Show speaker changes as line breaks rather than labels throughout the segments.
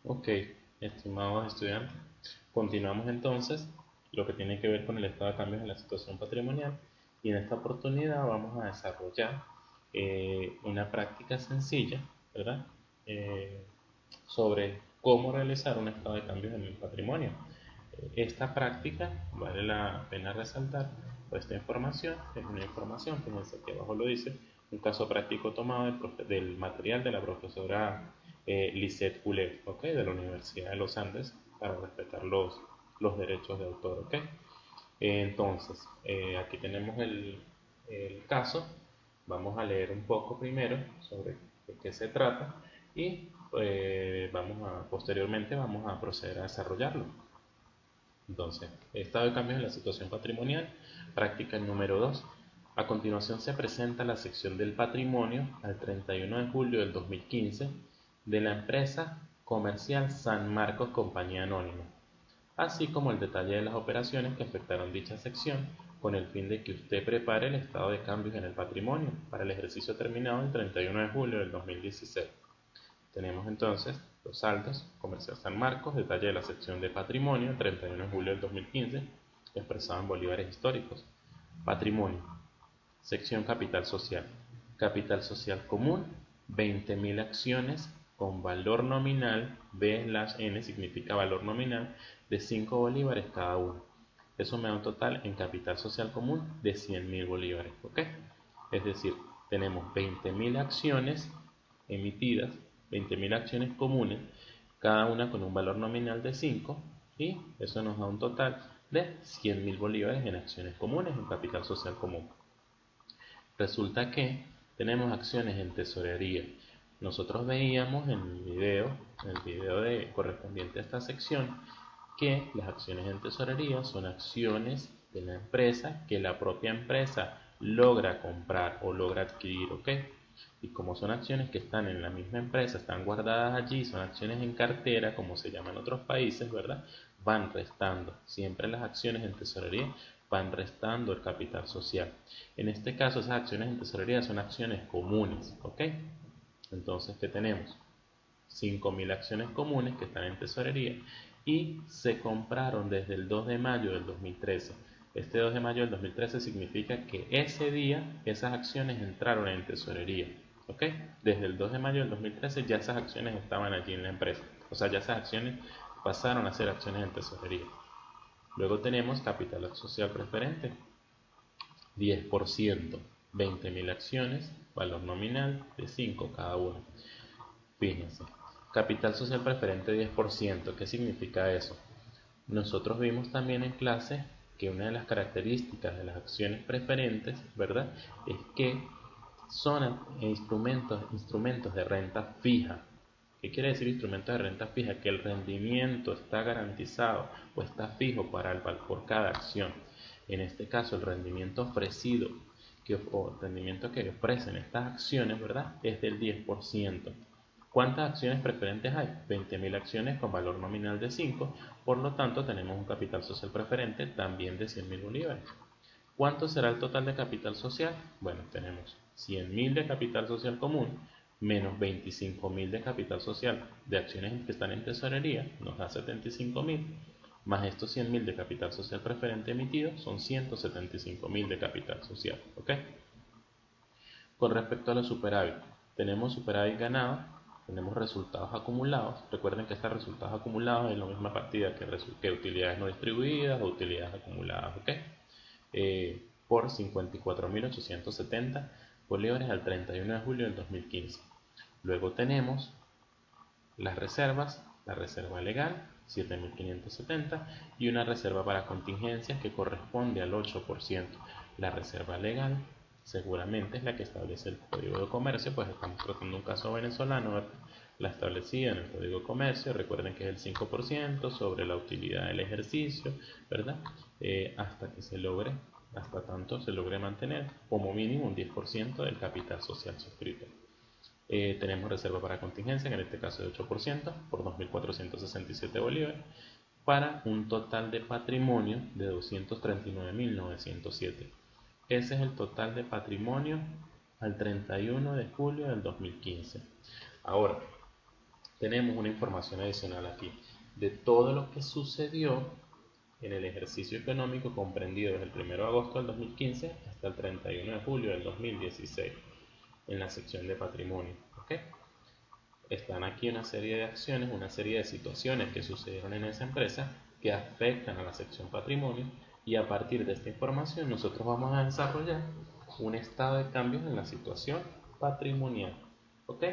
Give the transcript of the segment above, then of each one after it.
Ok, estimados estudiantes, continuamos entonces lo que tiene que ver con el estado de cambios en la situación patrimonial y en esta oportunidad vamos a desarrollar una práctica sencilla, ¿verdad? Eh, sobre cómo realizar un estado de cambios en el patrimonio. Esta práctica, vale la pena resaltar, pues esta información es una información, fíjense que abajo lo dice, un caso práctico tomado del material de la profesora Lisette Goulet, ¿okay? De la Universidad de los Andes, para respetar los derechos de autor. ¿Okay? Entonces, aquí tenemos el caso, vamos a leer un poco primero sobre de qué se trata y posteriormente vamos a proceder a desarrollarlo. Entonces, estado de cambios en la situación patrimonial, práctica número 2. A continuación se presenta la sección del patrimonio al 31 de julio del 2015 de la empresa comercial San Marcos Compañía Anónima, así como el detalle de las operaciones que afectaron dicha sección, con el fin de que usted prepare el estado de cambios en el patrimonio para el ejercicio terminado el 31 de julio del 2016. Tenemos entonces los saldos, comercial San Marcos, detalle de la sección de patrimonio, 31 de julio del 2015, expresado en bolívares históricos. Patrimonio, sección capital social. Capital social común, 20.000 acciones con valor nominal, B/N significa valor nominal, de 5 bolívares cada uno. Eso me da un total en capital social común de 100.000 bolívares. ¿Ok? Es decir, tenemos 20.000 acciones emitidas, 20.000 acciones comunes, cada una con un valor nominal de 5 y eso nos da un total de 100.000 bolívares en acciones comunes, en capital social común. Resulta que tenemos acciones en tesorería. Nosotros veíamos en el video correspondiente a esta sección, que las acciones en tesorería son acciones de la empresa que la propia empresa logra comprar o logra adquirir, ¿ok? Y como son acciones que están en la misma empresa, están guardadas allí, son acciones en cartera, como se llama en otros países, ¿verdad? Van restando. Siempre las acciones en tesorería van restando el capital social. En este caso, esas acciones en tesorería son acciones comunes, ¿ok? Entonces, ¿qué tenemos? 5.000 acciones comunes que están en tesorería y se compraron desde el 2 de mayo del 2013. Este 2 de mayo del 2013 significa que ese día esas acciones entraron en tesorería. ¿Ok? Desde el 2 de mayo del 2013 ya esas acciones estaban allí en la empresa. O sea, ya esas acciones pasaron a ser acciones en tesorería. Luego tenemos capital social preferente, 10%, 20.000 acciones, valor nominal de 5 cada una. Fíjense, capital social preferente 10%, ¿qué significa eso? Nosotros vimos también en clase que una de las características de las acciones preferentes, ¿verdad? Es que son instrumentos de renta fija. ¿Qué quiere decir instrumentos de renta fija? Que el rendimiento está garantizado o está fijo por cada acción. En este caso, el rendimiento ofrecido o el rendimiento que ofrecen estas acciones, ¿verdad? Es del 10%. ¿Cuántas acciones preferentes hay? 20.000 acciones con valor nominal de 5, por lo tanto tenemos un capital social preferente también de 100.000 bolívares. ¿Cuánto será el total de capital social? Bueno, tenemos 100.000 de capital social común menos 25.000 de capital social de acciones que están en tesorería, nos da 75.000, más estos 100.000 de capital social preferente emitido son 175.000 de capital social. ¿Ok? Con respecto a los superávit, tenemos superávit ganado, tenemos resultados acumulados. Recuerden que estos resultados acumulados es la misma partida que utilidades no distribuidas o utilidades acumuladas, ¿ok? Por 54.870 bolívares al 31 de julio del 2015. Luego tenemos las reservas, la reserva legal, 7.570 y una reserva para contingencias que corresponde al 8%. La reserva legal seguramente es la que establece el Código de Comercio, pues estamos tratando un caso venezolano, la establecida en el Código de Comercio, recuerden que es el 5% sobre la utilidad del ejercicio, ¿verdad? Hasta que se logre, hasta tanto se logre mantener como mínimo un 10% del capital social suscrito. Tenemos reserva para contingencia, que en este caso es de 8% por 2.467 bolívares, para un total de patrimonio de 239.907. Ese es el total de patrimonio al 31 de julio del 2015. Ahora, tenemos una información adicional aquí de todo lo que sucedió en el ejercicio económico comprendido desde el 1 de agosto del 2015 hasta el 31 de julio del 2016 en la sección de patrimonio. ¿Okay? Están aquí una serie de acciones, una serie de situaciones que sucedieron en esa empresa que afectan a la sección patrimonio, y a partir de esta información nosotros vamos a desarrollar un estado de cambios en la situación patrimonial. ¿Ok?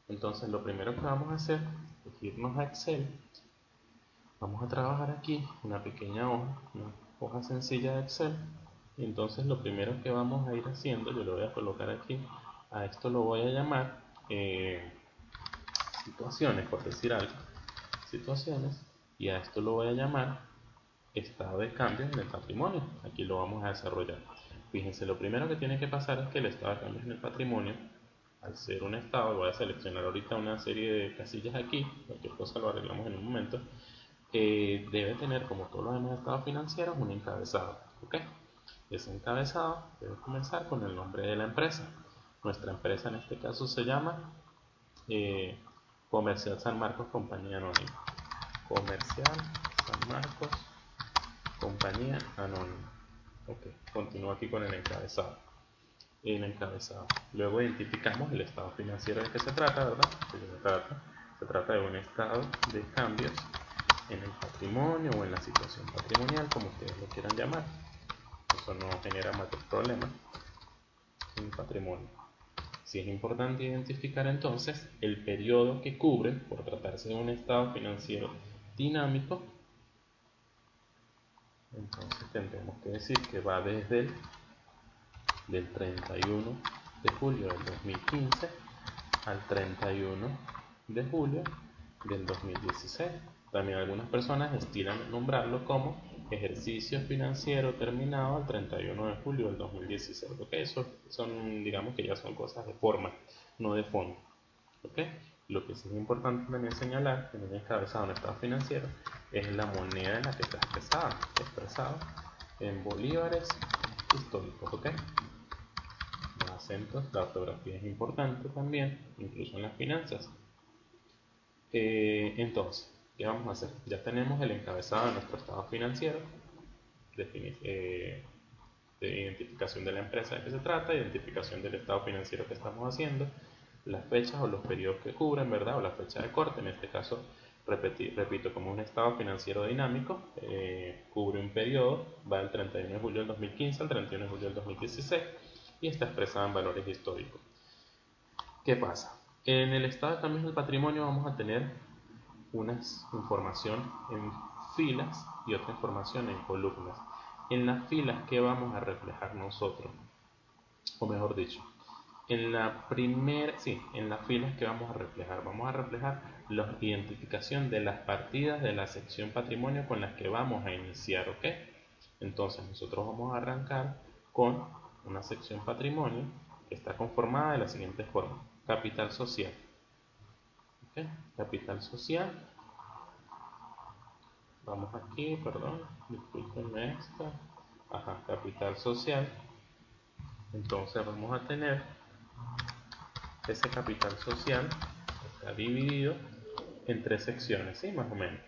Entonces lo primero que vamos a hacer es irnos a Excel. Vamos a trabajar aquí una pequeña hoja, una hoja sencilla de Excel. Y entonces lo primero que vamos a ir haciendo, yo lo voy a colocar aquí, a esto lo voy a llamar situaciones, por decir algo, situaciones, y a esto lo voy a llamar estado de cambios en el patrimonio. Aquí lo vamos a desarrollar. Fíjense, lo primero que tiene que pasar es que el estado de cambios en el patrimonio, al ser un estado, voy a seleccionar ahorita una serie de casillas aquí, cualquier cosa lo arreglamos en un momento, debe tener, como todos los demás estados financieros, un encabezado. ¿Ok? Ese encabezado debe comenzar con el nombre de la empresa. Nuestra empresa en este caso se llama Comercial San Marcos Compañía Anónima. Comercial San Marcos Compañía Anónima. Ok, continúo aquí con el encabezado. Luego identificamos el estado financiero de que se trata, ¿verdad? Se trata de un estado de cambios en el patrimonio o en la situación patrimonial, como ustedes lo quieran llamar. Eso no genera mayor problema en el patrimonio. Sí es importante identificar entonces el periodo que cubre, por tratarse de un estado financiero dinámico. Entonces tendremos que decir que va desde del 31 de julio del 2015 al 31 de julio del 2016. También algunas personas estilan nombrarlo como ejercicio financiero terminado el 31 de julio del 2016. Porque eso son, digamos que ya son cosas de forma, no de fondo. ¿Okay? Lo que sí es importante también señalar en el encabezado en estado financiero es la moneda en la que está expresado en bolívares históricos. ¿Okay? Los acentos, la ortografía es importante también, incluso en las finanzas. Entonces, ¿qué vamos a hacer? Ya tenemos el encabezado de nuestro estado financiero, de identificación de la empresa de que se trata, identificación del estado financiero que estamos haciendo, las fechas o los periodos que cubren, ¿verdad? O la fecha de corte, en este caso, repito, como un estado financiero dinámico, cubre un periodo, va del 31 de julio del 2015 al 31 de julio del 2016 y está expresada en valores históricos. ¿Qué pasa? En el estado de cambios del patrimonio vamos a tener una información en filas y otra información en columnas. En las filas, ¿qué vamos a reflejar nosotros? O mejor dicho, en las filas que vamos a reflejar la identificación de las partidas de la sección patrimonio con las que vamos a iniciar, ¿ok? Entonces nosotros vamos a arrancar con una sección patrimonio que está conformada de la siguiente forma: capital social. ¿Okay? Capital social. Vamos aquí, perdón, discúlpenme esta. Ajá, capital social. Entonces vamos a tener ese capital social, está dividido en tres secciones, ¿sí? Más o menos.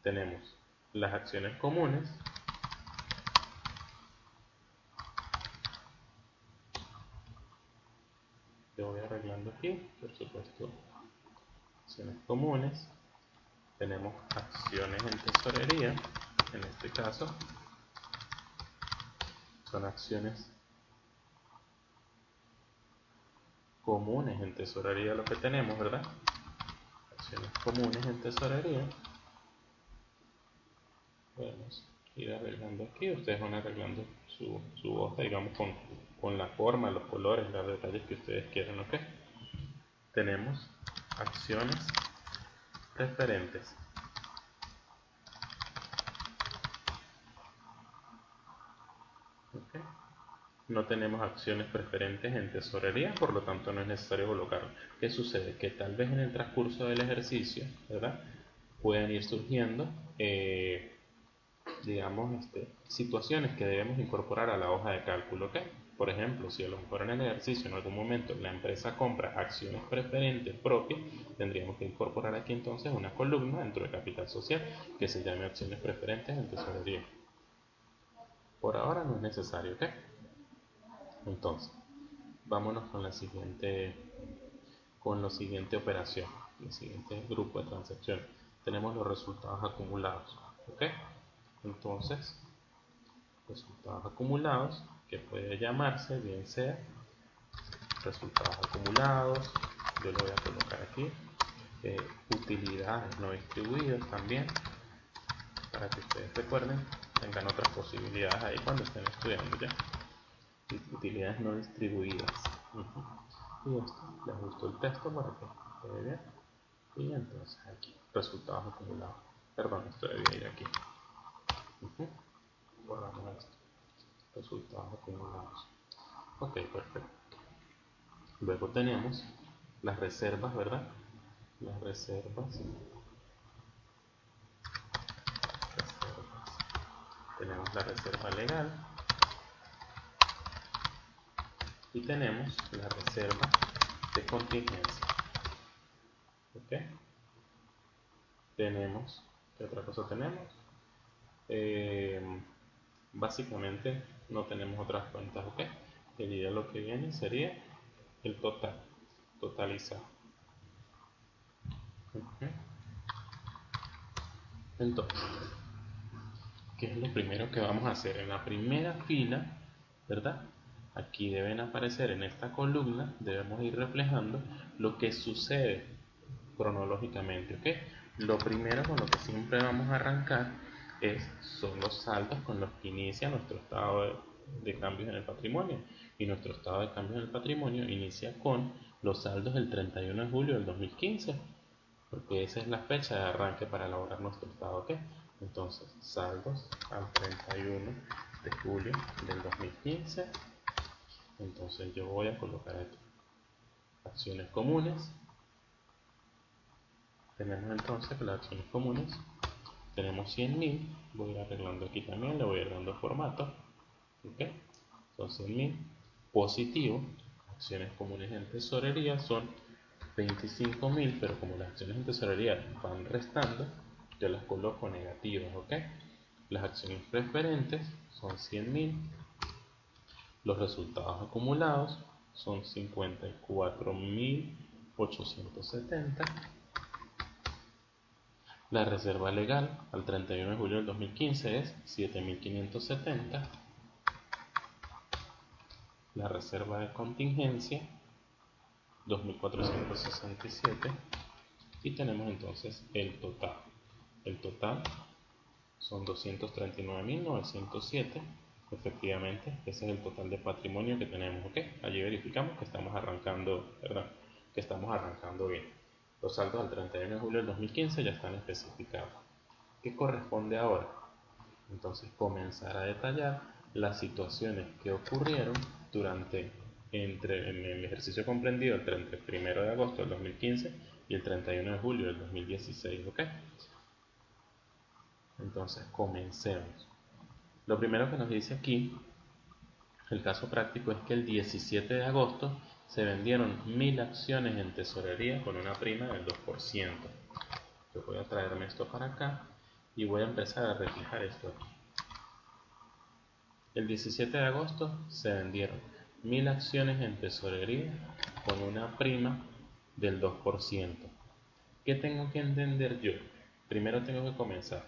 Tenemos las acciones comunes, yo voy arreglando aquí, por supuesto, acciones comunes. Tenemos acciones en tesorería, en este caso son acciones comunes en tesorería lo que tenemos, ¿verdad? Acciones comunes en tesorería. Podemos ir arreglando aquí, ustedes van arreglando su hoja, digamos, con la forma, los colores, los detalles que ustedes quieran, ¿ok? Tenemos acciones preferentes. ¿Okay? No tenemos acciones preferentes en tesorería, por lo tanto no es necesario colocarlo. ¿Qué sucede? Que tal vez en el transcurso del ejercicio, ¿verdad?, pueden ir surgiendo, digamos, situaciones que debemos incorporar a la hoja de cálculo, ¿ok? Por ejemplo, si a lo mejor en el ejercicio en algún momento la empresa compra acciones preferentes propias, tendríamos que incorporar aquí entonces una columna dentro de capital social que se llame acciones preferentes en tesorería. Por ahora no es necesario, ¿ok? Entonces, vámonos con la siguiente operación, el siguiente grupo de transacciones. Tenemos los resultados acumulados, ¿ok? Entonces, resultados acumulados, que puede llamarse bien sea resultados acumulados, yo lo voy a colocar aquí, utilidades no distribuidas también, para que ustedes recuerden, tengan otras posibilidades ahí cuando estén estudiando ya. Utilidades no distribuidas. Y esto, le ajusto el texto para que quede bien. Y entonces aquí, resultados acumulados. Perdón, esto debía ir aquí. Borramos esto. Resultados acumulados. Ok, perfecto. Luego tenemos las reservas, ¿verdad? Las reservas. Tenemos la reserva legal. Y tenemos la reserva de contingencia. ¿Ok? Tenemos, ¿qué otra cosa tenemos? Básicamente no tenemos otras cuentas, ¿ok? El día lo que viene sería el total, totalizado. Entonces, ¿qué es lo primero que vamos a hacer? En la primera fila, ¿verdad? Aquí deben aparecer en esta columna, debemos ir reflejando lo que sucede cronológicamente, ¿ok? Lo primero con lo que siempre vamos a arrancar son los saldos con los que inicia nuestro estado de cambios en el patrimonio. Y nuestro estado de cambios en el patrimonio inicia con los saldos del 31 de julio del 2015, porque esa es la fecha de arranque para elaborar nuestro estado, ¿ok? Entonces, saldos al 31 de julio del 2015. Entonces yo voy a colocar aquí acciones comunes. Tenemos entonces las acciones comunes. Tenemos 100.000. Voy a ir arreglando aquí también, le voy a ir dando formato. ¿Ok? Son 100.000. Positivo. Acciones comunes en tesorería son 25.000, pero como las acciones en tesorería van restando, yo las coloco negativas, ¿ok? Las acciones preferentes son 100.000. Los resultados acumulados son 54.870. La reserva legal al 31 de julio del 2015 es 7.570. La reserva de contingencia 2.467. Y tenemos entonces el total. El total son 239.907. Efectivamente, ese es el total de patrimonio que tenemos, ¿ok? Allí verificamos que estamos arrancando, ¿verdad? Que estamos arrancando bien. Los saldos al 31 de julio del 2015 ya están especificados. ¿Qué corresponde ahora? Entonces comenzar a detallar las situaciones que ocurrieron en el ejercicio comprendido entre el 1 de agosto del 2015 y el 31 de julio del 2016, ¿ok? Entonces comencemos. Lo primero que nos dice aquí, el caso práctico, es que el 17 de agosto se vendieron 1.000 acciones en tesorería con una prima del 2%. Yo voy a traerme esto para acá y voy a empezar a reflejar esto aquí. El 17 de agosto se vendieron 1.000 acciones en tesorería con una prima del 2%. ¿Qué tengo que entender yo? Primero tengo que comenzar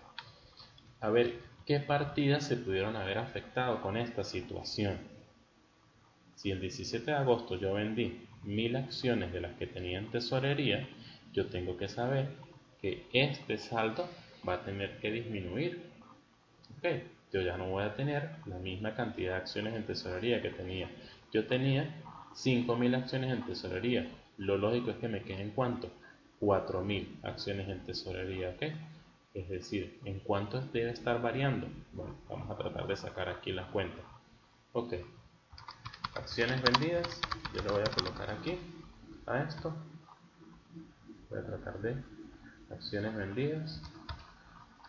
a ver qué partidas se pudieron haber afectado con esta situación. Si el 17 de agosto yo vendí 1.000 acciones de las que tenía en tesorería, yo tengo que saber que este saldo va a tener que disminuir. ¿Ok? Yo ya no voy a tener la misma cantidad de acciones en tesorería que tenía. Yo tenía 5.000 acciones en tesorería. Lo lógico es que me queden ¿cuánto? 4.000 acciones en tesorería, ¿ok? Es decir, ¿en cuánto debe estar variando? Bueno, vamos a tratar de sacar aquí la cuenta. Ok, acciones vendidas, yo lo voy a colocar aquí a esto. Voy a tratar de acciones vendidas,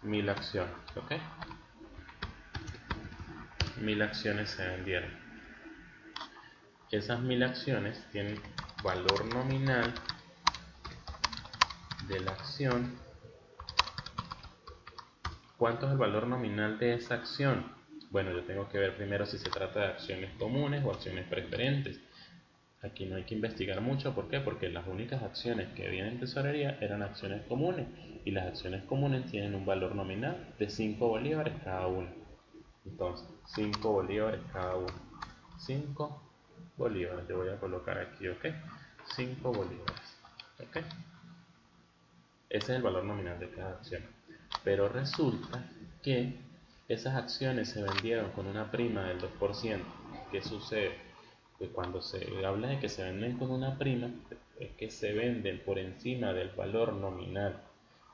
1.000 acciones, ¿ok? 1.000 acciones se vendieron. esas 1000 acciones tienen valor nominal de la acción. ¿Cuánto es el valor nominal de esa acción? Bueno, yo tengo que ver primero si se trata de acciones comunes o acciones preferentes. Aquí no hay que investigar mucho, ¿por qué? Porque las únicas acciones que había en tesorería eran acciones comunes, y las acciones comunes tienen un valor nominal de 5 bolívares cada una. Entonces, 5 bolívares cada una. 5 bolívares, yo voy a colocar aquí, ¿ok? 5 bolívares, ¿ok? Ese es el valor nominal de cada acción. Pero resulta que esas acciones se vendieron con una prima del 2%. ¿Qué sucede? Que cuando se habla de que se venden con una prima, es que se venden por encima del valor nominal.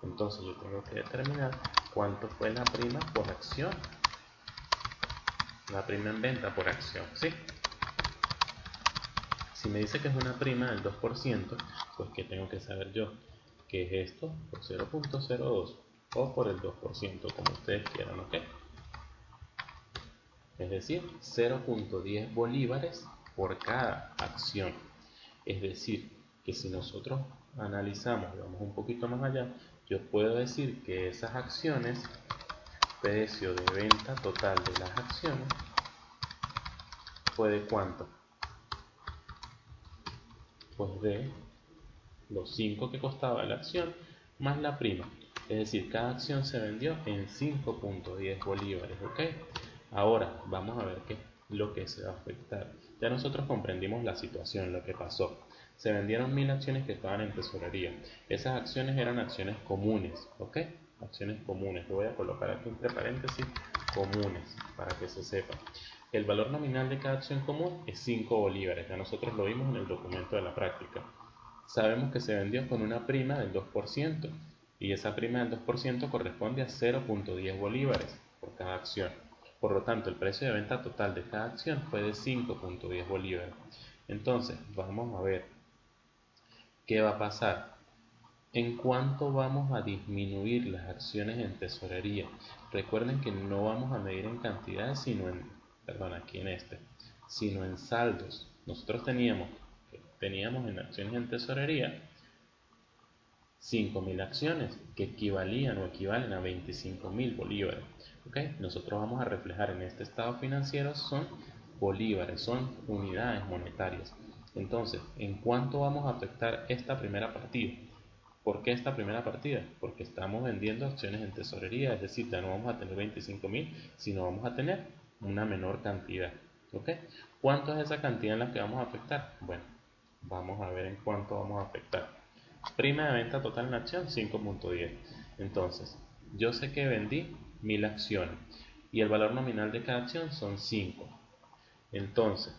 Entonces yo tengo que determinar cuánto fue la prima por acción. La prima en venta por acción, ¿sí? Si me dice que es una prima del 2%, pues ¿qué tengo que saber yo? ¿Qué es esto? Por 0.02 o por el 2%, como ustedes quieran, ¿ok? Es decir, 0.10 bolívares por cada acción. Es decir, que si nosotros analizamos, vamos un poquito más allá, yo puedo decir que esas acciones, precio de venta total de las acciones, fue de ¿cuánto? Pues de los 5 que costaba la acción más la prima. Es decir, cada acción se vendió en 5.10 bolívares, ¿ok? Ahora vamos a ver qué es lo que se va a afectar. Ya nosotros comprendimos la situación, lo que pasó. Se vendieron 1000 acciones que estaban en tesorería. Esas acciones eran acciones comunes, ¿ok? Acciones comunes. Lo voy a colocar aquí entre paréntesis, comunes, para que se sepa. El valor nominal de cada acción común es 5 bolívares. Ya nosotros lo vimos en el documento de la práctica. Sabemos que se vendió con una prima del 2%, y esa prima del 2% corresponde a 0.10 bolívares por cada acción. Por lo tanto, el precio de venta total de cada acción fue de 5.10 bolívares. Entonces, vamos a ver qué va a pasar. ¿En cuánto vamos a disminuir las acciones en tesorería? Recuerden que no vamos a medir en cantidades, sino en, sino en saldos. Nosotros teníamos en acciones en tesorería 5.000 acciones que equivalían o equivalen a 25.000 bolívares. ¿Okay? Nosotros vamos a reflejar en este estado financiero son bolívares, son unidades monetarias. Entonces, ¿en cuánto vamos a afectar esta primera partida? ¿Por qué esta primera partida? Porque estamos vendiendo acciones en tesorería, es decir, ya no vamos a tener 25.000, sino vamos a tener una menor cantidad. ¿Okay? ¿Cuánto es esa cantidad en la que vamos a afectar? Bueno, vamos a ver en cuánto vamos a afectar. Prima de venta total en acción 5.10. Entonces, yo sé que vendí 1000 acciones y el valor nominal de cada acción son 5. Entonces,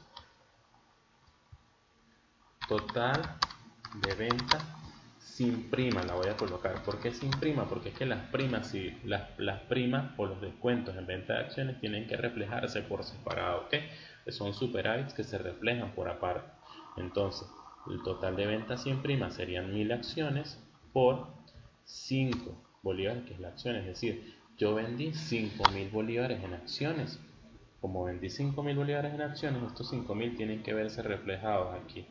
total de venta sin prima la voy a colocar. ¿Por qué sin prima? Porque es que las primas, si las primas o los descuentos en venta de acciones tienen que reflejarse por separado, ¿ok? Son superávits que se reflejan por aparte. Entonces, el total de venta sin prima serían 1000 acciones por 5 bolívares, que es la acción. Es decir, yo vendí 5000 bolívares en acciones. Como vendí 5000 bolívares en acciones, estos 5000 tienen que verse reflejados aquí.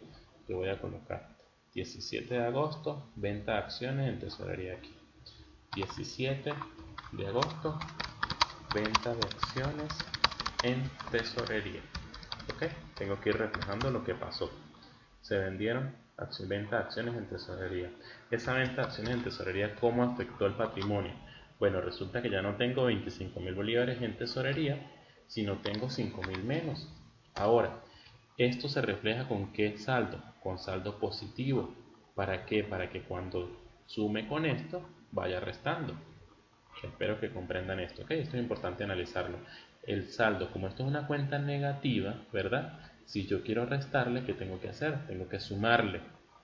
Yo voy a colocar 17 de agosto, venta de acciones en tesorería aquí. 17 de agosto, venta de acciones en tesorería. ¿Ok? Tengo que ir reflejando lo que pasó. Se vendieron venta de acciones en tesorería. Esa venta de acciones en tesorería, ¿cómo afectó el patrimonio? Bueno, resulta que ya no tengo 25.000 bolívares en tesorería, sino tengo 5.000 menos. Ahora, esto se refleja con ¿qué saldo? Con saldo positivo. ¿Para qué? Para que cuando sume con esto, vaya restando. Espero que comprendan esto, ¿ok? Esto es importante analizarlo. El saldo, como esto es una cuenta negativa, ¿verdad? Si yo quiero restarle, ¿qué tengo que hacer? Tengo que sumarle.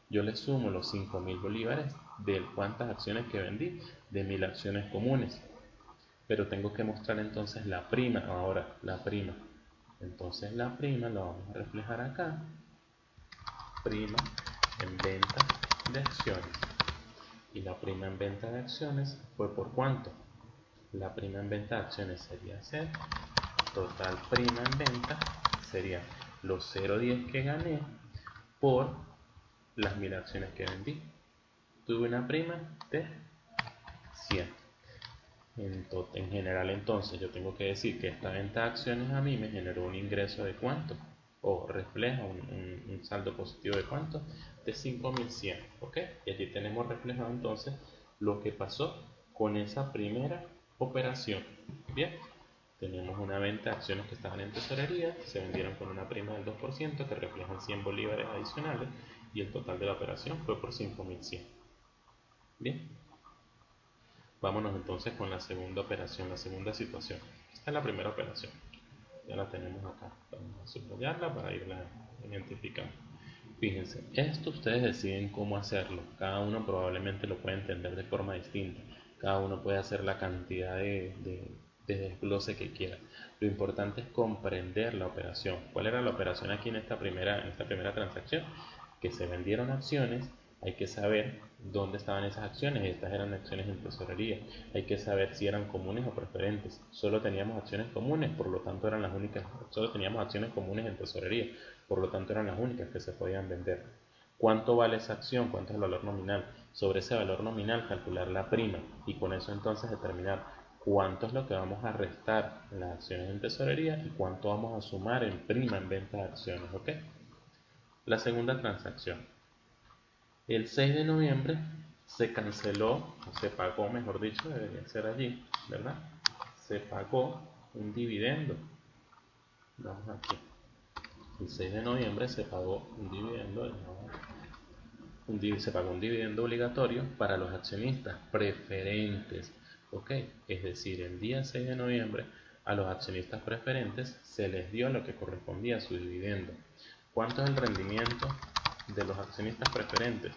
Yo le sumo los 5.000 bolívares de cuántas acciones que vendí, de 1000 acciones comunes. Pero tengo que mostrar entonces la prima, ahora la prima. Entonces la prima la vamos a reflejar acá. Prima en venta de acciones. Y la prima en venta de acciones fue por ¿cuánto? La prima en venta de acciones sería C. Total prima en venta sería los 0,10 que gané por las 1000 acciones que vendí. Tuve una prima de 100. En general, entonces yo tengo que decir que esta venta de acciones a mí me generó un ingreso de ¿cuánto? O refleja un saldo positivo de ¿cuánto? De 5100. ¿Ok? Y aquí tenemos reflejado entonces lo que pasó con esa primera operación. Bien, tenemos una venta de acciones que estaban en tesorería, se vendieron con una prima del 2% que reflejan 100 bolívares adicionales y el total de la operación fue por 5100. Bien, vámonos entonces con la segunda operación, la segunda situación. Esta es la primera operación, ya la tenemos acá, vamos a subrayarla para irla identificando. Fíjense, esto ustedes deciden cómo hacerlo, cada uno probablemente lo puede entender de forma distinta, cada uno puede hacer la cantidad de desglose que quiera. Lo importante es comprender la operación. ¿Cuál era la operación aquí en esta primera transacción? Que se vendieron acciones. Hay que saber dónde estaban esas acciones. Estas eran acciones en tesorería. Hay que saber si eran comunes o preferentes. Solo teníamos acciones comunes, por lo tanto eran las únicas. Solo teníamos acciones comunes en tesorería, por lo tanto eran las únicas que se podían vender. ¿Cuánto vale esa acción? ¿Cuánto es el valor nominal? Sobre ese valor nominal calcular la prima y con eso entonces determinar cuánto es lo que vamos a restar en las acciones en tesorería y cuánto vamos a sumar en prima en venta de acciones. ¿Ok? La segunda transacción. El 6 de noviembre se canceló, se pagó, mejor dicho, debería ser allí, ¿verdad? Se pagó un dividendo. Vamos aquí. El 6 de noviembre se pagó un dividendo, se pagó un dividendo obligatorio para los accionistas preferentes. ¿Ok? Es decir, el día 6 de noviembre a los accionistas preferentes se les dio lo que correspondía a su dividendo. ¿Cuánto es el rendimiento de los accionistas preferentes?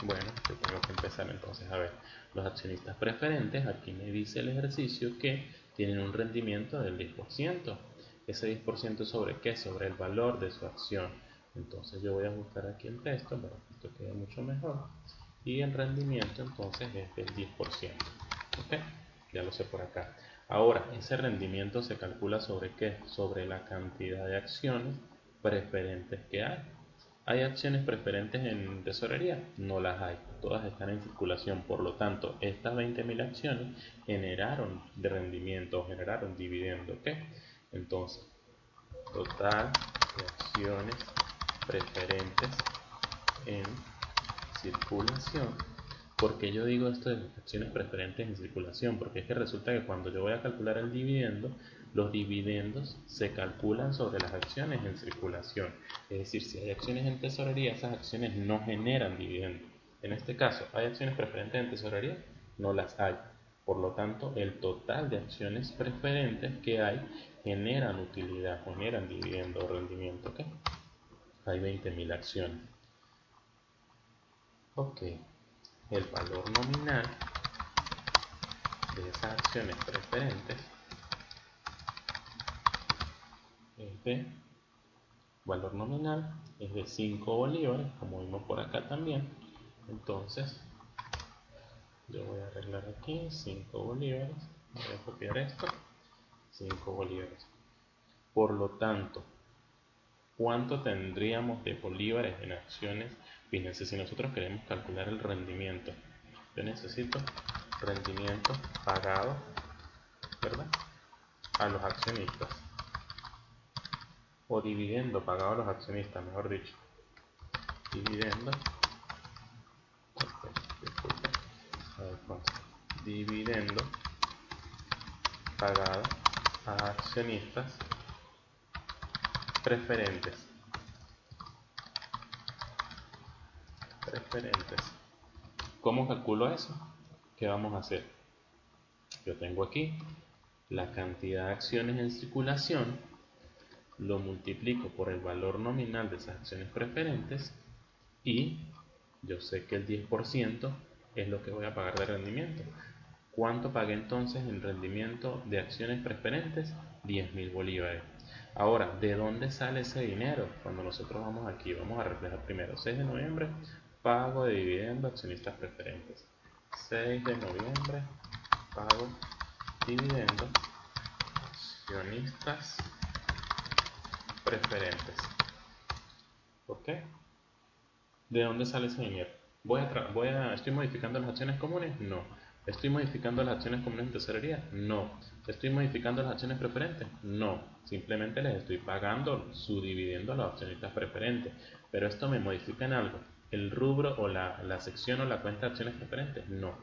Bueno, yo tengo que empezar entonces a ver. Los accionistas preferentes, aquí me dice el ejercicio que tienen un rendimiento del 10%. Ese 10% sobre qué? Sobre el valor de su acción. Entonces yo voy a ajustar aquí el texto para que esto quede mucho mejor. Y el rendimiento entonces es del 10%. ¿Ok? Ya lo sé por acá. Ahora, ese rendimiento se calcula sobre qué? Sobre la cantidad de acciones preferentes que hay. ¿Hay acciones preferentes en tesorería? No las hay, todas están en circulación, por lo tanto, estas 20.000 acciones generaron de rendimiento, generaron dividendo, ¿ok? Entonces, total de acciones preferentes en circulación. ¿Por qué yo digo esto de acciones preferentes en circulación? Porque es que resulta que cuando yo voy a calcular el dividendo, los dividendos se calculan sobre las acciones en circulación. Es decir, si hay acciones en tesorería, esas acciones no generan dividendo. En este caso, ¿hay acciones preferentes en tesorería? No las hay. Por lo tanto, el total de acciones preferentes que hay generan utilidad, generan dividendo o rendimiento. ¿Okay? Hay 20.000 acciones. Ok. El valor nominal de esas acciones preferentes es de valor nominal es de 5 bolívares, como vimos por acá también. Entonces yo voy a arreglar aquí 5 bolívares, voy a copiar esto, 5 bolívares. Por lo tanto, ¿cuánto tendríamos de bolívares en acciones? Fíjense, si nosotros queremos calcular el rendimiento, yo necesito rendimiento pagado, ¿verdad?, a los accionistas, o dividendo pagado a los accionistas, mejor dicho, dividendo, dividendo pagado a accionistas preferentes. ¿Cómo calculo eso? ¿Qué vamos a hacer? Yo tengo aquí la cantidad de acciones en circulación, lo multiplico por el valor nominal de esas acciones preferentes y yo sé que el 10% es lo que voy a pagar de rendimiento. ¿Cuánto pagué entonces en rendimiento de acciones preferentes? 10.000 bolívares. Ahora, ¿de dónde sale ese dinero? Cuando nosotros vamos aquí, vamos a reflejar primero 6 de noviembre, pago de dividendo a accionistas preferentes. 6 de noviembre, pago dividendo accionistas preferentes. ¿Ok? ¿De dónde sale ese dinero? ¿Estoy modificando las acciones comunes? No. ¿Estoy modificando las acciones comunes en tesorería? No. ¿Estoy modificando las acciones preferentes? No. Simplemente les estoy pagando su dividendo a los accionistas preferentes. Pero esto me modifica en algo. ¿El rubro o la sección o la cuenta de acciones preferentes? No.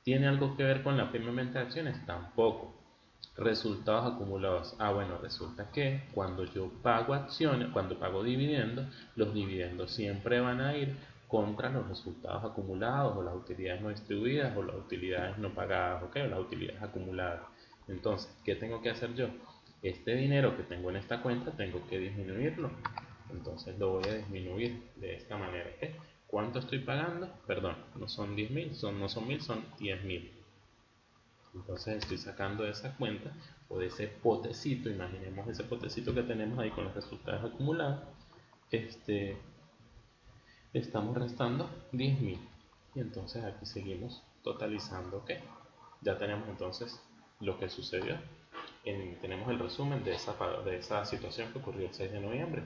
¿Tiene algo que ver con la prima de acciones? Tampoco. Resultados acumulados. Bueno, resulta que cuando yo pago acciones, cuando pago dividendos, los dividendos siempre van a ir contra los resultados acumulados o las utilidades no distribuidas o las utilidades no pagadas, ¿ok? O las utilidades acumuladas. Entonces, ¿qué tengo que hacer yo? Este dinero que tengo en esta cuenta tengo que disminuirlo. Entonces lo voy a disminuir de esta manera, ¿ok? ¿Cuánto estoy pagando? Perdón, no son 10.000, no son 1.000, son 10.000. Entonces estoy sacando de esa cuenta o de ese potecito, imaginemos ese potecito que tenemos ahí con los resultados acumulados, estamos restando 10.000 y entonces aquí seguimos totalizando, ¿ok? Ya tenemos entonces lo que sucedió, tenemos el resumen de esa situación que ocurrió el 6 de noviembre.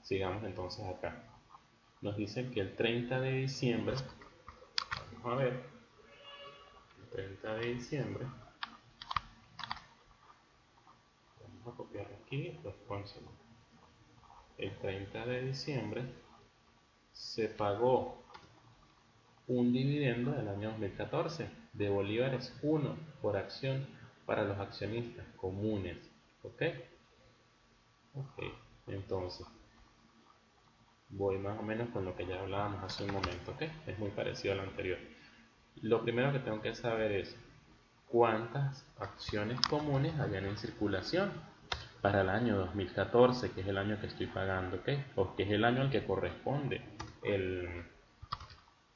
Sigamos entonces acá. Nos dicen que el 30 de diciembre, vamos a ver, el 30 de diciembre, vamos a copiar aquí, el 30 de diciembre se pagó un dividendo del año 2014 de bolívares 1 por acción para los accionistas comunes. ¿Ok? Ok, entonces voy más o menos con lo que ya hablábamos hace un momento. ¿Ok? Es muy parecido al anterior. Lo primero que tengo que saber es cuántas acciones comunes habían en circulación para el año 2014, que es el año que estoy pagando, ¿ok? O que es el año al que corresponde el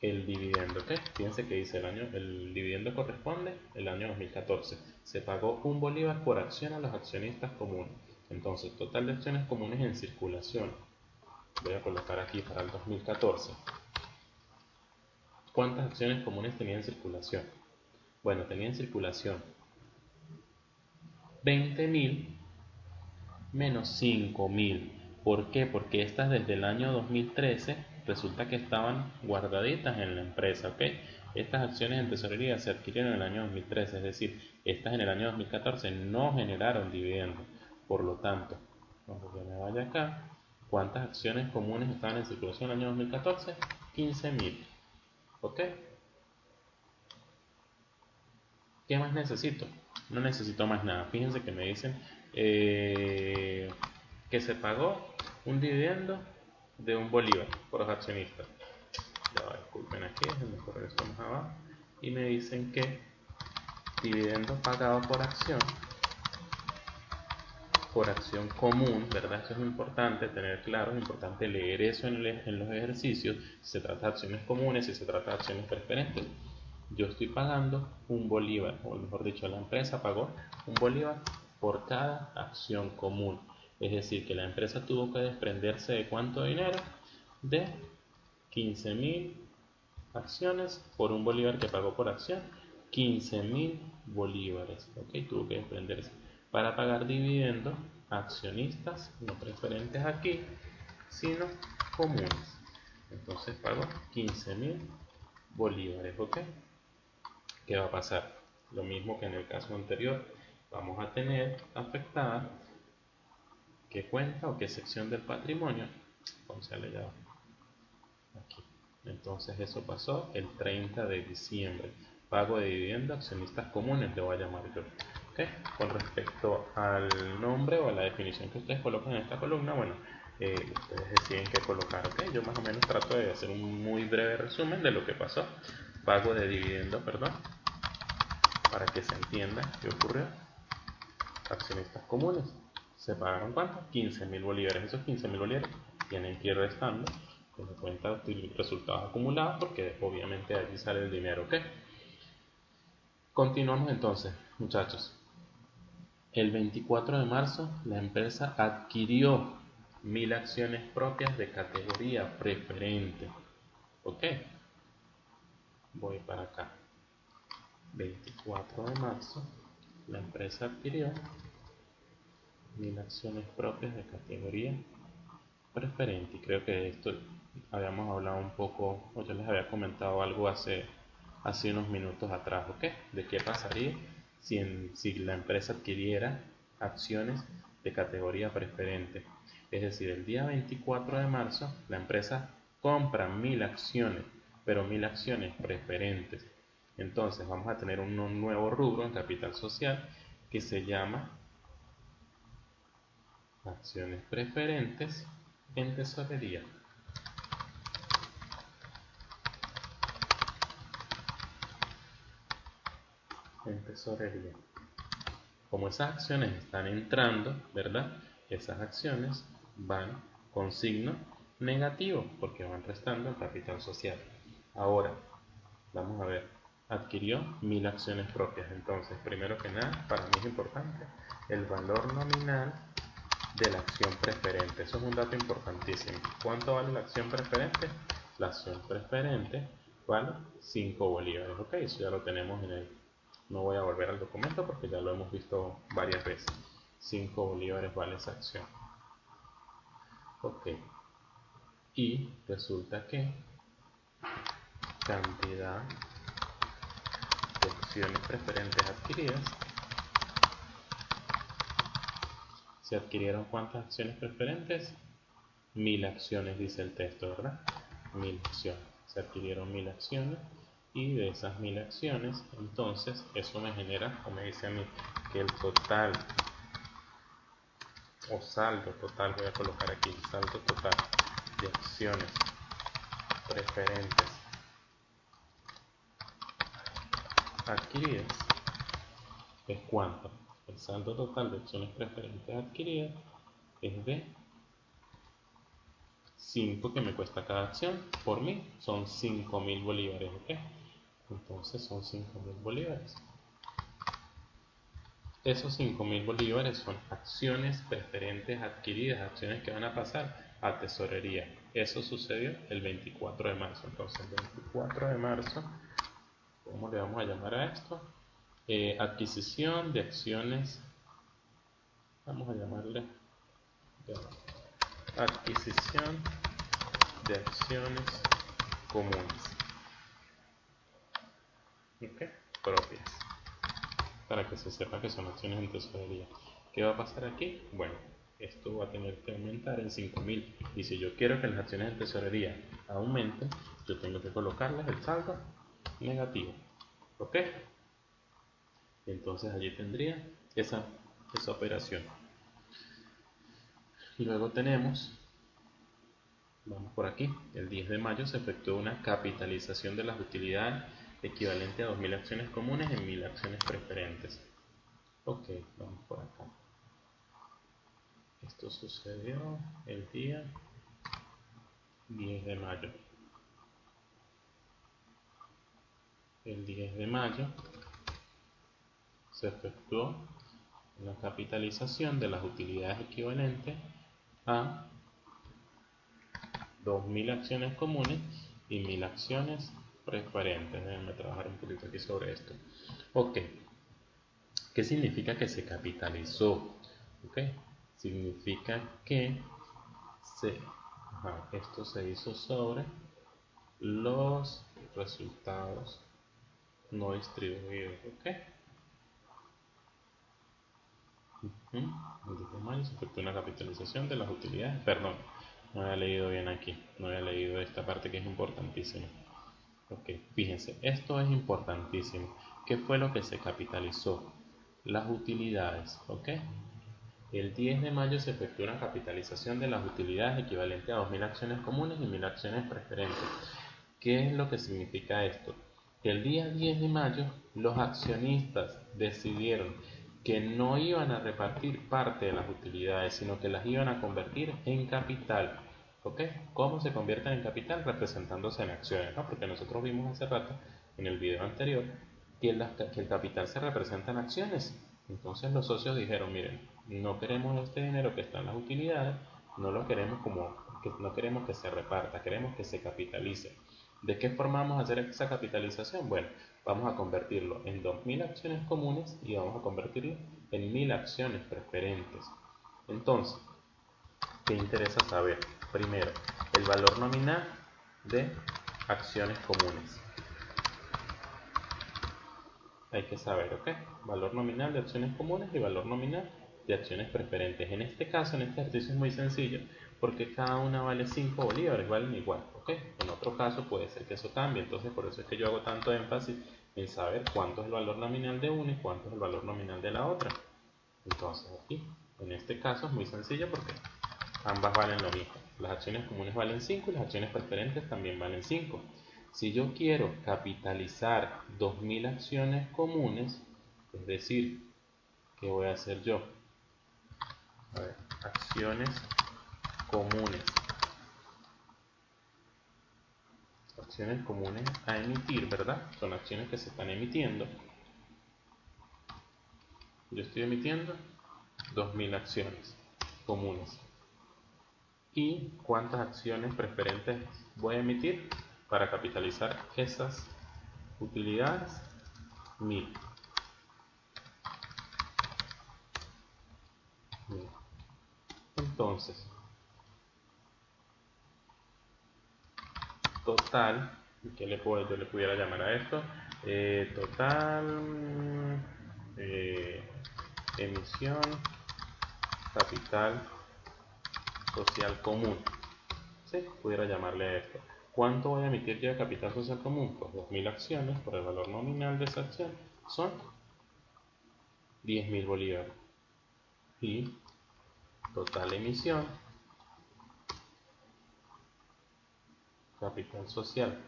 dividendo, ¿ok? Fíjense que dice el dividendo corresponde el año 2014. Se pagó un bolívar por acción a los accionistas comunes. Entonces, total de acciones comunes en circulación. Voy a colocar aquí para el 2014. ¿Cuántas acciones comunes tenía en circulación? Bueno, tenía en circulación 20.000 menos 5.000. ¿Por qué? Porque estas desde el año 2013 resulta que estaban guardaditas en la empresa, ¿ok? Estas acciones en tesorería se adquirieron en el año 2013, es decir, estas en el año 2014 no generaron dividendos. Por lo tanto, cuando yo me vaya acá, ¿cuántas acciones comunes estaban en circulación en el año 2014? 15.000, ¿ok? ¿Qué más necesito? No necesito más nada. Fíjense que me dicen que se pagó un dividendo de un bolívar por los accionistas. Ya va, disculpen aquí, déjenme correr esto más abajo. Y me dicen que dividendo pagado por acción común, ¿verdad? Eso es importante tener claro, es importante leer eso en los ejercicios, si se trata de acciones comunes, si se trata de acciones preferentes. Yo estoy pagando un bolívar, o mejor dicho, la empresa pagó un bolívar por cada acción común. Es decir, que la empresa tuvo que desprenderse de ¿cuánto dinero? De 15.000 acciones por un bolívar que pagó por acción. 15.000 bolívares, ¿ok? Tuvo que desprenderse para pagar dividendos a accionistas, no preferentes aquí, sino comunes. Entonces pagó 15.000 bolívares, ¿ok? ¿Qué va a pasar? Lo mismo que en el caso anterior, vamos a tener afectada qué cuenta o qué sección del patrimonio, pónsale ya aquí. Entonces eso pasó el 30 de diciembre. Pago de dividendo a accionistas comunes, le voy a llamar yo. ¿Okay? Con respecto al nombre o a la definición que ustedes colocan en esta columna, bueno, ustedes deciden qué colocar. ¿Okay? Yo más o menos trato de hacer un muy breve resumen de lo que pasó. Pago de dividendo, perdón, para que se entienda qué ocurrió. Accionistas comunes se pagaron ¿cuánto? 15.000 bolívares. Esos 15.000 bolívares tienen que ir restando con la cuenta de resultados acumulados porque obviamente allí sale el dinero, ¿ok? Continuamos entonces, muchachos. El 24 de marzo la empresa adquirió 1.000 acciones propias de categoría preferente, ¿ok? Voy para acá. 24 de marzo la empresa adquirió 1000 acciones propias de categoría preferente. Y creo que esto habíamos hablado un poco, o yo les había comentado algo hace unos minutos atrás, ¿ok? De qué pasaría si la empresa adquiriera acciones de categoría preferente. Es decir, el día 24 de marzo la empresa compra 1000 acciones, pero 1000 acciones preferentes. Entonces vamos a tener un nuevo rubro en capital social que se llama acciones preferentes en tesorería. Como esas acciones están entrando, ¿verdad? Esas acciones van con signo negativo porque van restando el capital social. Ahora, vamos a ver, adquirió 1000 acciones propias. Entonces, primero que nada, para mí es importante el valor nominal de la acción preferente. Eso es un dato importantísimo. ¿Cuánto vale la acción preferente? La acción preferente vale 5 bolívares. Ok, eso ya lo tenemos en el... No voy a volver al documento porque ya lo hemos visto varias veces. 5 bolívares vale esa acción. Ok. Y resulta que cantidad de acciones preferentes adquiridas. ¿Se adquirieron cuántas acciones preferentes? 1000 acciones, dice el texto, ¿verdad? 1000 acciones. Se adquirieron 1000 acciones y de esas 1000 acciones, entonces eso me genera, o me dice a mí, que el total o saldo total, voy a colocar aquí, saldo total de acciones preferentes adquiridas es cuánto. El saldo total de acciones preferentes adquiridas es de 5 que me cuesta cada acción por mí, son 5000 bolívares, ¿ok? Entonces son 5000 bolívares. Esos 5000 bolívares son acciones preferentes adquiridas, acciones que van a pasar a tesorería. Eso sucedió el 24 de marzo. Entonces, el 24 de marzo, ¿cómo le vamos a llamar a esto? Adquisición de acciones, vamos a llamarle adquisición de acciones comunes, ¿ok? Propias, para que se sepa que son acciones en tesorería. ¿Qué va a pasar aquí? Bueno, esto va a tener que aumentar en 5000, y si yo quiero que las acciones en tesorería aumenten, yo tengo que colocarles el saldo negativo, ¿ok? Entonces allí tendría esa operación. Y luego tenemos, vamos por aquí, el 10 de mayo se efectuó una capitalización de las utilidades equivalente a 2000 acciones comunes en 1000 acciones preferentes. Ok, vamos por acá. Esto sucedió el día 10 de mayo. El 10 de mayo se efectuó una capitalización de las utilidades equivalentes a 2000 acciones comunes y 1000 acciones preferentes. Déjenme trabajar un poquito aquí sobre esto. Ok, ¿qué significa que se capitalizó? Ok, significa que esto se hizo sobre los resultados no distribuidos. Ok, el 10 de mayo se efectuó una capitalización de las utilidades. Perdón, no había leído bien aquí, no había leído esta parte que es importantísima. Ok, fíjense, esto es importantísimo. ¿Qué fue lo que se capitalizó? Las utilidades, ¿ok? El 10 de mayo se efectuó una capitalización de las utilidades equivalente a 2000 acciones comunes y 1000 acciones preferentes. ¿Qué es lo que significa esto? Que el día 10 de mayo los accionistas decidieron que no iban a repartir parte de las utilidades, sino que las iban a convertir en capital. ¿Ok? ¿Cómo se convierten en capital? Representándose en acciones, ¿no? Porque nosotros vimos hace rato, en el video anterior, que el capital se representa en acciones. Entonces los socios dijeron, miren, no queremos este dinero que está en las utilidades, no lo queremos no queremos que se reparta, queremos que se capitalice. ¿De qué forma vamos a hacer esa capitalización? Bueno, vamos a convertirlo en 2000 acciones comunes y vamos a convertirlo en 1000 acciones preferentes. Entonces, ¿qué interesa saber? Primero, el valor nominal de acciones comunes. Hay que saber, ¿ok? Valor nominal de acciones comunes y valor nominal de acciones preferentes. En este caso, en este ejercicio es muy sencillo porque cada una vale 5 bolívares, valen igual, ¿ok? En otro caso puede ser que eso cambie, entonces por eso es que yo hago tanto énfasis en saber cuánto es el valor nominal de una y cuánto es el valor nominal de la otra. Entonces aquí, en este caso es muy sencillo porque ambas valen lo mismo. Las acciones comunes valen 5 y las acciones preferentes también valen 5. Si yo quiero capitalizar 2000 acciones comunes, es decir, ¿qué voy a hacer yo? A ver, acciones comunes. Acciones comunes a emitir, ¿verdad? Son acciones que se están emitiendo. Yo estoy emitiendo 2000 acciones comunes. ¿Y cuántas acciones preferentes voy a emitir para capitalizar esas utilidades? 1000. Entonces, total, ¿qué yo le pudiera llamar a esto? Total emisión capital social común. ¿Sí? Pudiera llamarle a esto. ¿Cuánto voy a emitir yo de capital social común? Pues 2000 acciones por el valor nominal de esa acción son 10.000 bolívares. Y total emisión capital social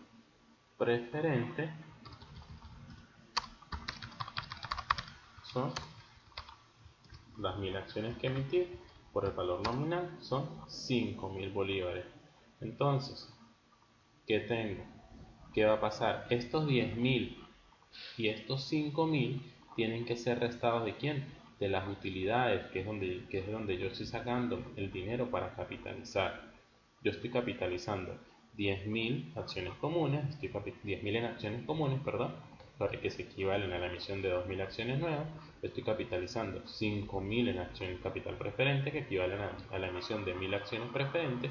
preferente son las 1000 acciones que emití por el valor nominal son 5.000 bolívares. Entonces, ¿qué tengo? ¿Qué va a pasar? Estos 10.000 y estos 5.000 tienen que ser restados ¿de quién? De las utilidades, que es donde yo estoy sacando el dinero para capitalizar. Yo estoy capitalizando 10.000 acciones comunes, 10.000 en acciones comunes, perdón, para que se equivalen a la emisión de 2.000 acciones nuevas. Estoy capitalizando 5.000 en acciones capital preferente, que equivalen a la emisión de 1.000 acciones preferentes,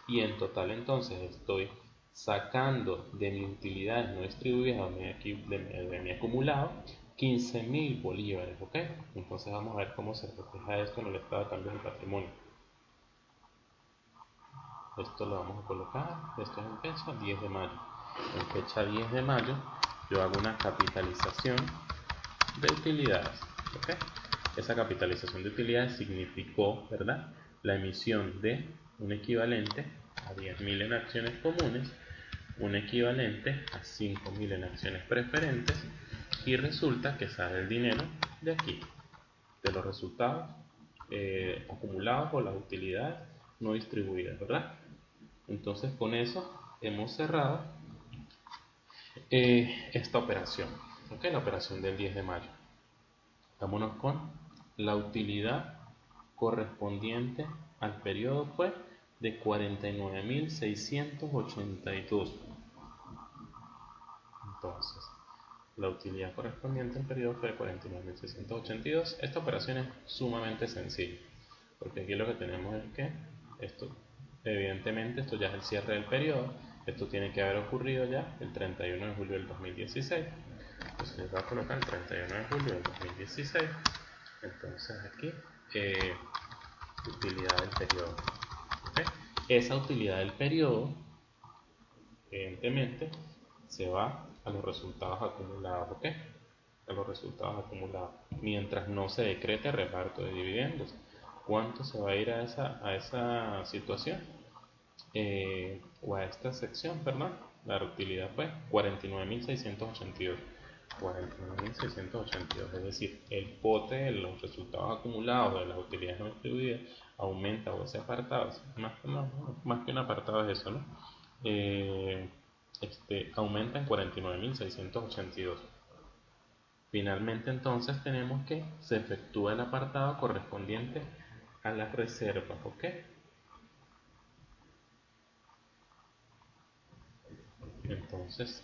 y en total entonces estoy sacando de mis utilidades no distribuidas de mi acumulado 15.000 bolívares, ¿ok? Entonces vamos a ver cómo se refleja esto en el estado de cambio del patrimonio. Esto lo vamos a colocar, esto es en fecha 10 de mayo. En fecha 10 de mayo yo hago una capitalización de utilidades, ¿ok? Esa capitalización de utilidades significó, ¿verdad?, la emisión de un equivalente a 10.000 en acciones comunes, un equivalente a 5.000 en acciones preferentes, y resulta que sale el dinero de aquí, de los resultados acumulados por las utilidades no distribuidas, ¿verdad? Entonces con eso hemos cerrado esta operación, ¿ok? La operación del 10 de mayo. Vámonos con la utilidad correspondiente al periodo fue de 49.682. Entonces, la utilidad correspondiente al periodo fue de 49.682. Esta operación es sumamente sencilla, porque aquí lo que tenemos es que esto, evidentemente, esto ya es el cierre del periodo. Esto tiene que haber ocurrido ya el 31 de julio del 2016. Entonces les voy a colocar el 31 de julio del 2016. Entonces aquí, utilidad del periodo. ¿Okay? Esa utilidad del periodo, evidentemente, se va a los resultados acumulados, ¿ok? A los resultados acumulados. Mientras no se decrete reparto de dividendos. ¿Cuánto se va a ir a esa situación? O a esta sección, perdón. La utilidad fue 49.682. 49.682, es decir, el pote de los resultados acumulados de las utilidades no distribuidas aumenta, o ese apartado, más que un apartado es eso, ¿no? Aumenta en 49.682. Finalmente entonces tenemos que se efectúa el apartado correspondiente a las reservas, ¿ok? Entonces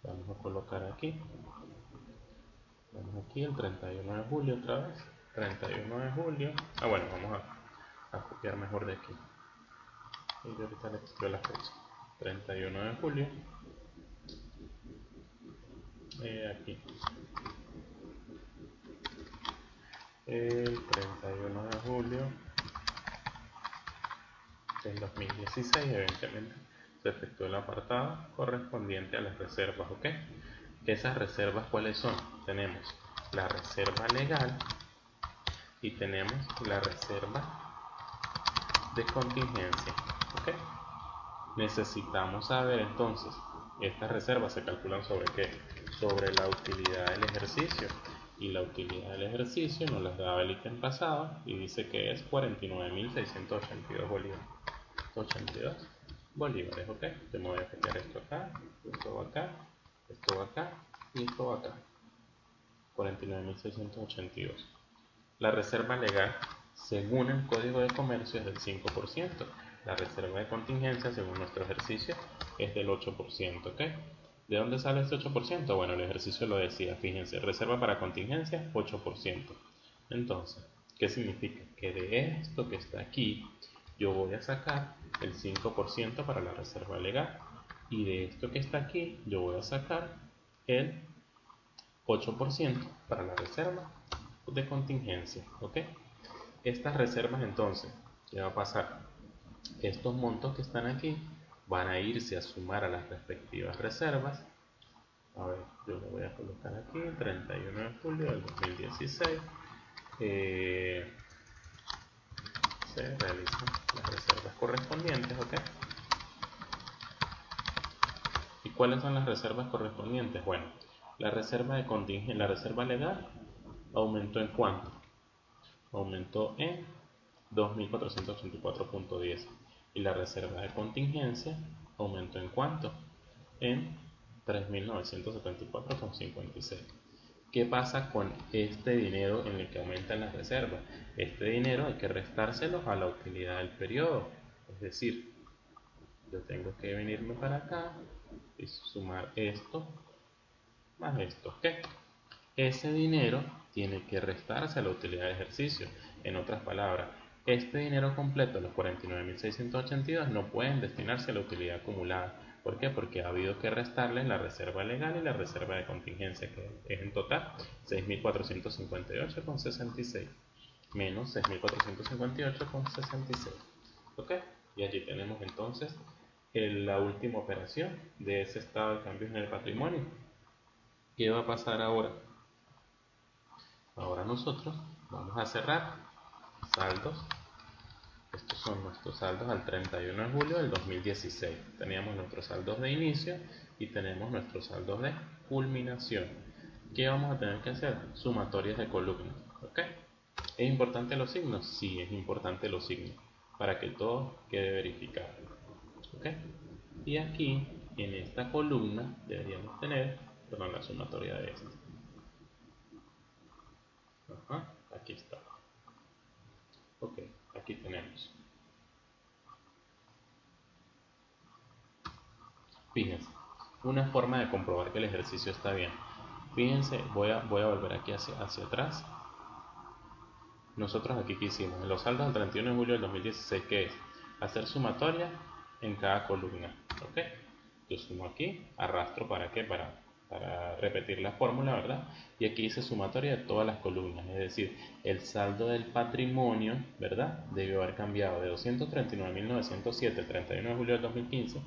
vamos a colocar aquí el 31 de julio otra vez. 31 de julio. Bueno, vamos a copiar mejor de aquí. Y yo ahorita le copio la fecha. 31 de julio. Aquí. El 31 de julio del 2016, evidentemente, se efectuó el apartado correspondiente a las reservas, ¿ok? Esas reservas, ¿cuáles son? Tenemos la reserva legal y tenemos la reserva de contingencia, ¿ok? Necesitamos saber entonces, estas reservas se calculan sobre qué? Sobre la utilidad del ejercicio, y la utilidad del ejercicio nos las daba el ítem pasado y dice que es 49.682 bolívares. 82 bolívares, ¿ok? Yo me voy a copiar esto acá, esto va acá, esto va acá y esto va acá. 49.682. La reserva legal, según el Código de Comercio, es del 5%. La reserva de contingencia, según nuestro ejercicio, es del 8%, ¿ok? ¿De dónde sale este 8%? Bueno, el ejercicio lo decía, fíjense, reserva para contingencia, 8%. Entonces, ¿qué significa? Que de esto que está aquí, yo voy a sacar el 5% para la reserva legal, y de esto que está aquí, yo voy a sacar el 8% para la reserva de contingencia, ¿ok? Estas reservas entonces, ¿qué va a pasar? Estos montos que están aquí van a irse a sumar a las respectivas reservas. A ver, yo lo voy a colocar aquí, 31 de julio del 2016. Se realizan las reservas correspondientes, ¿ok? ¿Y cuáles son las reservas correspondientes? Bueno, la reserva de contingencia, la reserva legal aumentó en ¿cuánto? Aumentó en 2.484.10, y la reserva de contingencia aumentó en ¿cuánto? En 3.974.56. ¿Qué pasa con este dinero en el que aumentan las reservas? Este dinero hay que restárselo a la utilidad del periodo, es decir, yo tengo que venirme para acá y sumar esto más esto, ¿ok? Ese dinero tiene que restarse a la utilidad de ejercicio. En otras palabras, este dinero completo, los 49.682, no pueden destinarse a la utilidad acumulada. ¿Por qué? Porque ha habido que restarle la reserva legal y la reserva de contingencia, que es en total 6.458,66 menos 6.458,66. ¿Ok? Y allí tenemos entonces la última operación de ese estado de cambios en el patrimonio. ¿Qué va a pasar ahora? Ahora nosotros vamos a cerrar saldos. Estos son nuestros saldos al 31 de julio del 2016. Teníamos nuestros saldos de inicio y tenemos nuestros saldos de culminación. ¿Qué vamos a tener que hacer? Sumatorias de columnas. ¿Ok? ¿Es importante los signos? Sí, es importante los signos para que todo quede verificado. ¿Ok? Y aquí, en esta columna, deberíamos tener, perdón, la sumatoria de esto. Aquí está. Ok, aquí tenemos. Fíjense, una forma de comprobar que el ejercicio está bien. Fíjense, voy a volver aquí hacia atrás. Nosotros aquí que hicimos, en los saldos del 31 de julio del 2016, ¿qué es? Hacer sumatoria en cada columna. ¿Ok? Yo sumo aquí, arrastro para qué, para repetir la fórmula, ¿verdad? Y aquí hice sumatoria de todas las columnas, es decir, el saldo del patrimonio, ¿verdad? Debió haber cambiado de 239.907 el 31 de julio del 2015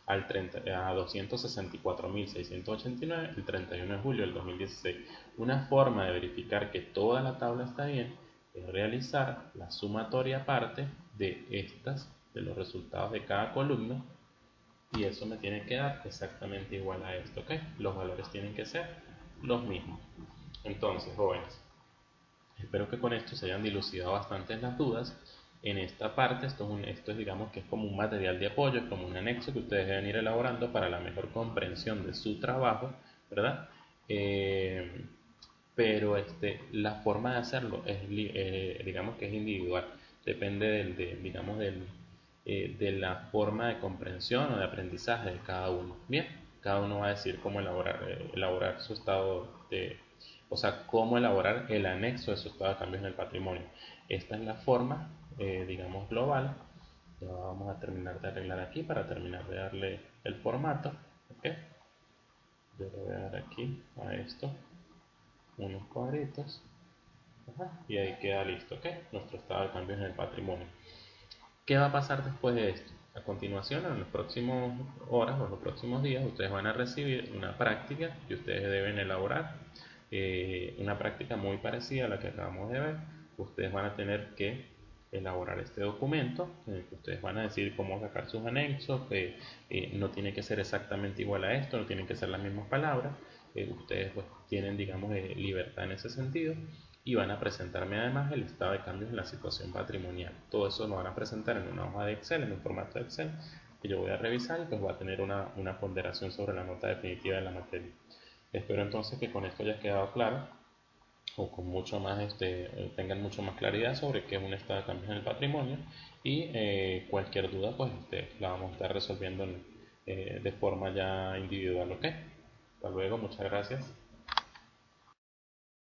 a 264.689 el 31 de julio del 2016. Una forma de verificar que toda la tabla está bien es realizar la sumatoria aparte de los resultados de cada columna, y eso me tiene que dar exactamente igual a esto, ¿ok? Los valores tienen que ser los mismos. Entonces, jóvenes, espero que con esto se hayan dilucidado bastante las dudas. En esta parte, esto es digamos que es como un material de apoyo, es como un anexo que ustedes deben ir elaborando para la mejor comprensión de su trabajo, ¿verdad? Pero la forma de hacerlo es, digamos que es individual, depende de la forma de comprensión o de aprendizaje de cada uno. Bien, cada uno va a decir cómo elaborar su estado O sea, cómo elaborar el anexo de su estado de cambios en el patrimonio. Esta es la forma, digamos, global. Ya vamos a terminar de arreglar aquí para terminar de darle el formato. ¿Ok? Yo le voy a dar aquí a esto unos cuadritos. Ajá, y ahí queda listo, ¿ok? Nuestro estado de cambios en el patrimonio. ¿Qué va a pasar después de esto? A continuación, en las próximas horas o en los próximos días, ustedes van a recibir una práctica que ustedes deben elaborar. Una práctica muy parecida a la que acabamos de ver. Ustedes van a tener que elaborar este documento en el que ustedes van a decir cómo sacar sus anexos. No tiene que ser exactamente igual a esto, no tienen que ser las mismas palabras. Ustedes pues tienen, digamos, libertad en ese sentido, y van a presentarme además el estado de cambios en la situación patrimonial. Todo eso lo van a presentar en una hoja de Excel, en un formato de Excel, que yo voy a revisar y pues va a tener una ponderación sobre la nota definitiva de la materia. Espero entonces que con esto haya quedado claro, o con mucho más, tengan mucho más claridad sobre qué es un estado de cambios en el patrimonio, y cualquier duda pues la vamos a estar resolviendo de forma ya individual, ¿ok? Hasta luego, muchas gracias.